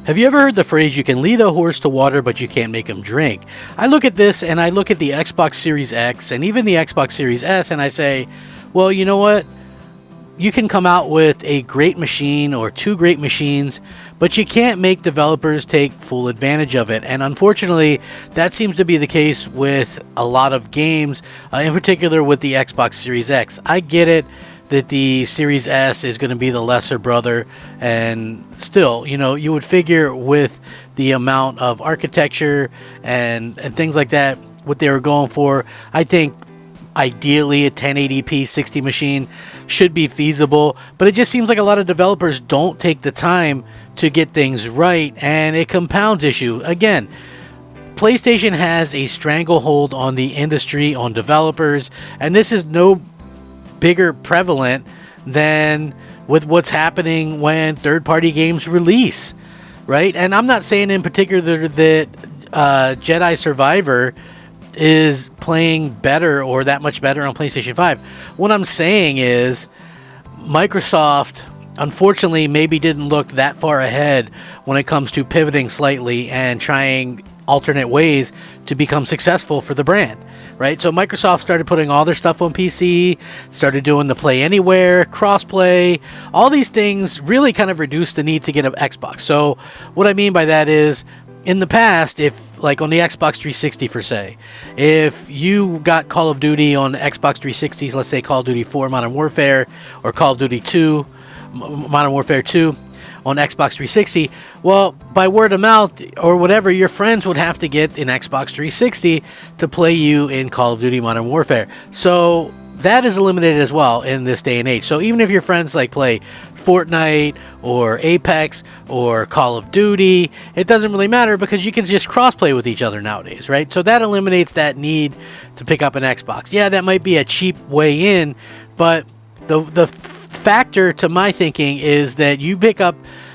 Have you ever heard the phrase, you can lead a horse to water, but you can't make him drink? I look at this and I look at the Xbox Series X and even the Xbox Series S and I say, well, you know what? You can come out with a great machine or two great machines, but you can't make developers take full advantage of it. And unfortunately, that seems to be the case with a lot of games, in particular with the Xbox Series X. I get it that the Series S is going to be the lesser brother, and still, you would figure with the amount of architecture and things like that, what they were going for, I think ideally a 1080p 60 machine should be feasible, but it just seems like a lot of developers don't take the time to get things right, and it compounds issue. Again, PlayStation has a stranglehold on the industry, on developers, and this is no bigger prevalent than with what's happening when third-party games release, right? And I'm not saying in particular that Jedi Survivor is playing better or that much better on PlayStation 5. What I'm saying is Microsoft, unfortunately, maybe didn't look that far ahead when it comes to pivoting slightly and trying alternate ways to become successful for the brand, right? So Microsoft started putting all their stuff on PC, started doing the Play Anywhere, crossplay, all these things really kind of reduced the need to get an Xbox. So what I mean by that is, in the past, if like on the Xbox 360 for say, if you got Call of Duty on Xbox 360s, let's say Call of Duty 4 Modern Warfare or Call of Duty 2 Modern Warfare 2 on Xbox 360, well, by word of mouth or whatever, your friends would have to get an Xbox 360 to play you in Call of Duty Modern Warfare. So that is eliminated as well in this day and age. So even if your friends like play Fortnite or Apex or Call of Duty, it doesn't really matter because you can just crossplay with each other nowadays, right? So that eliminates that need to pick up an Xbox. Yeah, that might be a cheap way in, but the factor to my thinking is that you pick up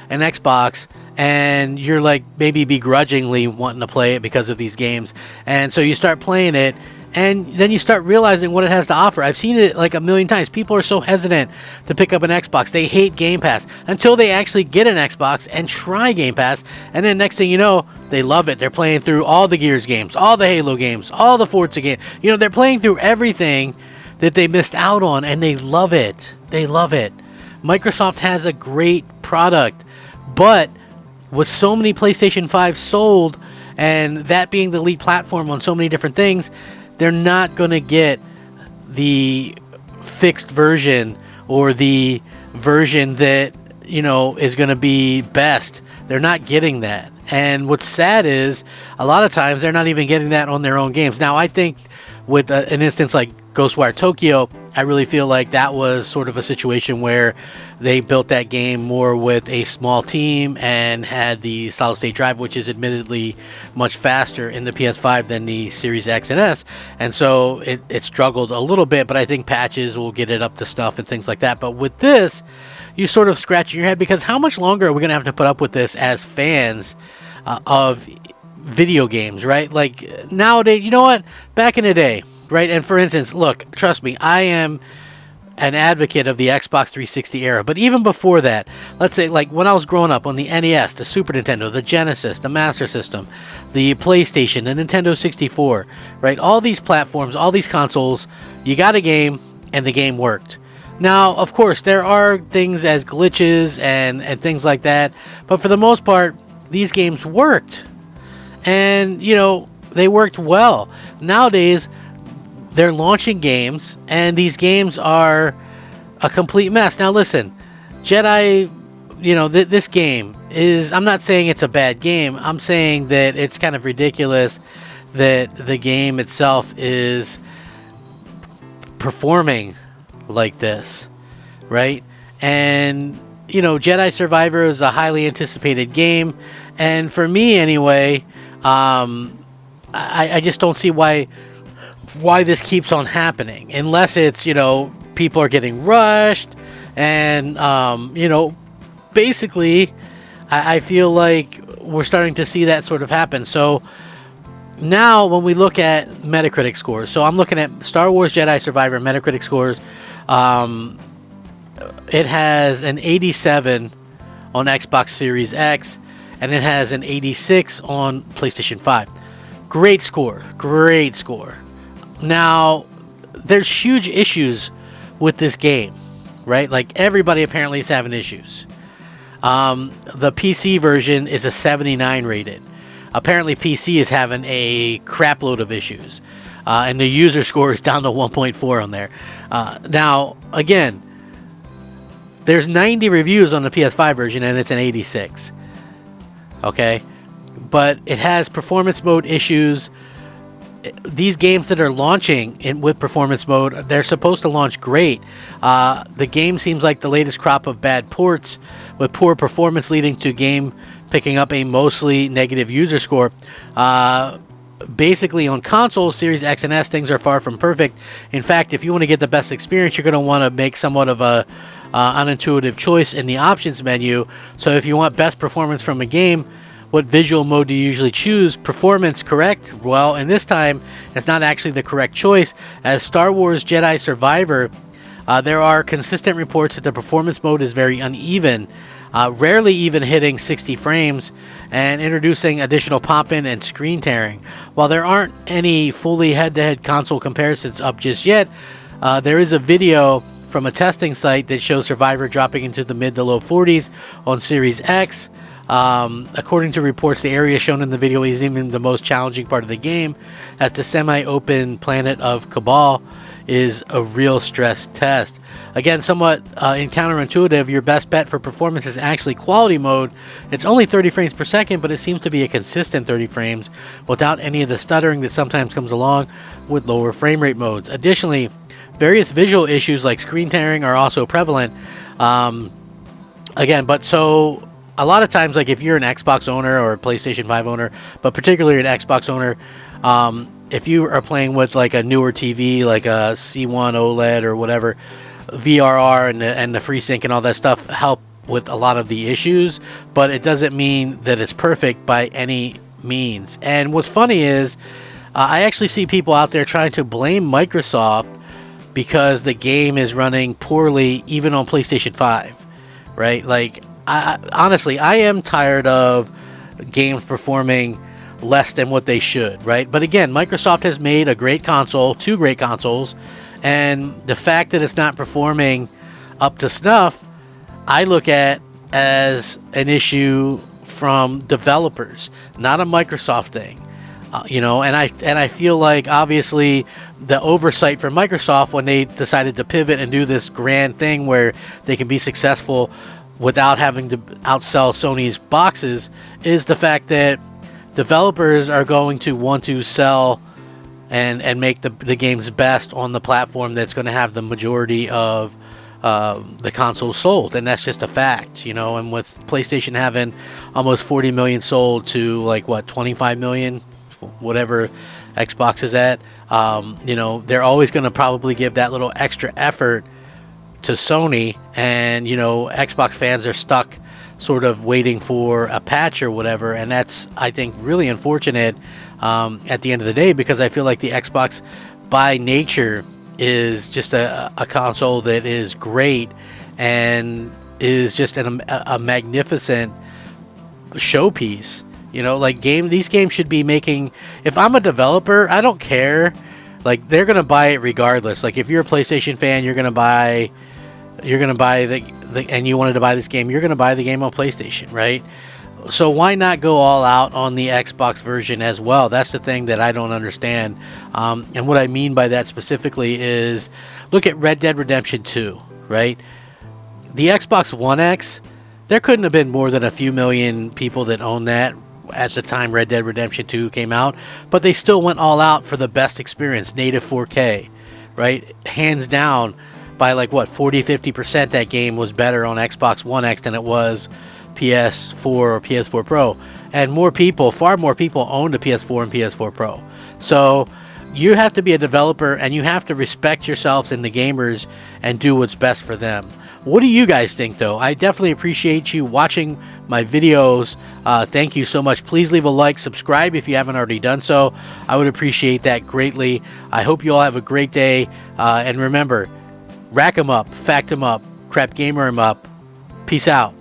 an Xbox and you're like maybe begrudgingly wanting to play it because of these games, and so you start playing it, and then you start realizing what it has to offer. I've seen it like a million times. People are so hesitant to pick up an Xbox. They hate Game Pass until they actually get an Xbox and try Game Pass. And then next thing you know, they love it. They're playing through all the Gears games, all the Halo games, all the Forza games. They're playing through everything that they missed out on, and they love it. They love it. Microsoft has a great product, but with so many PlayStation 5 sold, and that being the lead platform on so many different things, they're not going to get the fixed version or the version that, is going to be best. They're not getting that. And what's sad is a lot of times they're not even getting that on their own games. Now, I think with an instance like Ghostwire Tokyo, I really feel like that was sort of a situation where they built that game more with a small team and had the solid state drive, which is admittedly much faster in the PS5 than the Series X and S. And so it struggled a little bit, but I think patches will get it up to stuff and things like that. But with this, you sort of scratch your head because how much longer are we going to have to put up with this as fans of video games, right? Like nowadays, you know what? Back in the day, right? And for instance, look, trust me, I am an advocate of the Xbox 360 era. But even before that, let's say like when I was growing up on the NES, the Super Nintendo, the Genesis, the Master System, the PlayStation, the Nintendo 64, right? All these platforms, all these consoles, you got a game and the game worked. Now, of course, there are things as glitches and things like that. But for the most part, these games worked. And, they worked well. Nowadays, they're launching games, and these games are a complete mess. Now, listen, Jedi, this game is, I'm not saying it's a bad game. I'm saying that it's kind of ridiculous that the game itself is performing like this, right? And, Jedi Survivor is a highly anticipated game, and for me anyway, I just don't see why this keeps on happening unless it's people are getting rushed and basically I feel like we're starting to see that sort of happen. So now when we look at Metacritic scores, so I'm looking at Star Wars Jedi Survivor Metacritic scores, it has an 87 on Xbox Series X and it has an 86 on PlayStation 5. Great score, great score. Now, there's huge issues with this game, right? Like, everybody apparently is having issues. The PC version is a 79 rated. Apparently, PC is having a crap load of issues. And the user score is down to 1.4 on there. Now, again, there's 90 reviews on the PS5 version, and it's an 86. Okay? But it has performance mode issues. These games that are launching with performance mode, they're supposed to launch great. The game seems like the latest crop of bad ports, with poor performance leading to game picking up a mostly negative user score. Basically, on consoles, Series X and S, things are far from perfect. In fact, if you want to get the best experience, you're going to want to make somewhat of a unintuitive choice in the options menu. So if you want best performance from a game, what visual mode do you usually choose? Performance, correct? Well, in this time, it's not actually the correct choice. As Star Wars Jedi Survivor, there are consistent reports that the performance mode is very uneven, rarely even hitting 60 frames, and introducing additional pop-in and screen tearing. While there aren't any fully head-to-head console comparisons up just yet, there is a video from a testing site that shows Survivor dropping into the mid to low 40s on Series X. According to reports, the area shown in the video is even the most challenging part of the game, as the semi-open planet of Cabal is a real stress test. Again, somewhat counterintuitive, your best bet for performance is actually quality mode. It's only 30 frames per second, but it seems to be a consistent 30 frames without any of the stuttering that sometimes comes along with lower frame rate modes. Additionally, various visual issues like screen tearing are also prevalent. So a lot of times, like if you're an Xbox owner or a PlayStation 5 owner, but particularly an Xbox owner, if you are playing with like a newer TV, like a C1 OLED or whatever, VRR and the FreeSync and all that stuff help with a lot of the issues, but it doesn't mean that it's perfect by any means. And what's funny is I actually see people out there trying to blame Microsoft because the game is running poorly even on PlayStation 5, right? Like, honestly, I am tired of games performing less than what they should, right? But again, Microsoft has made a great console, two great consoles, and the fact that it's not performing up to snuff, I look at as an issue from developers, not a Microsoft thing. And I feel like obviously the oversight from Microsoft when they decided to pivot and do this grand thing where they can be successful without having to outsell Sony's boxes is the fact that developers are going to want to sell and make the games best on the platform that's going to have the majority of the consoles sold, and that's just a fact, and with PlayStation having almost 40 million sold to 25 million, whatever Xbox is at, they're always going to probably give that little extra effort to Sony, and Xbox fans are stuck sort of waiting for a patch or whatever, and that's, I think, really unfortunate at the end of the day, because I feel like the Xbox by nature is just a console that is great and is just a magnificent showpiece. These games should be making, if I'm a developer, I don't care, they're gonna buy it regardless. If you're a PlayStation fan, you're gonna buy and you wanted to buy this game, you're gonna buy the game on PlayStation, right? So why not go all out on the Xbox version as well? That's the thing that I don't understand. And what I mean by that specifically is, look at Red Dead Redemption 2, right? The Xbox One X, there couldn't have been more than a few million people that owned that at the time Red Dead Redemption 2 came out, but they still went all out for the best experience, native 4K, right? Hands down, by 40-50%, that game was better on Xbox One X than it was PS4 or PS4 Pro, and far more people owned a PS4 and PS4 Pro. So you have to be a developer, and you have to respect yourselves and the gamers and do what's best for them. What do you guys think, though? I definitely appreciate you watching my videos. Thank you so much. Please leave a like, subscribe if you haven't already done so. I would appreciate that greatly. I hope you all have a great day, and remember, rack 'em up, fact 'em up, crap gamer 'em up. Peace out.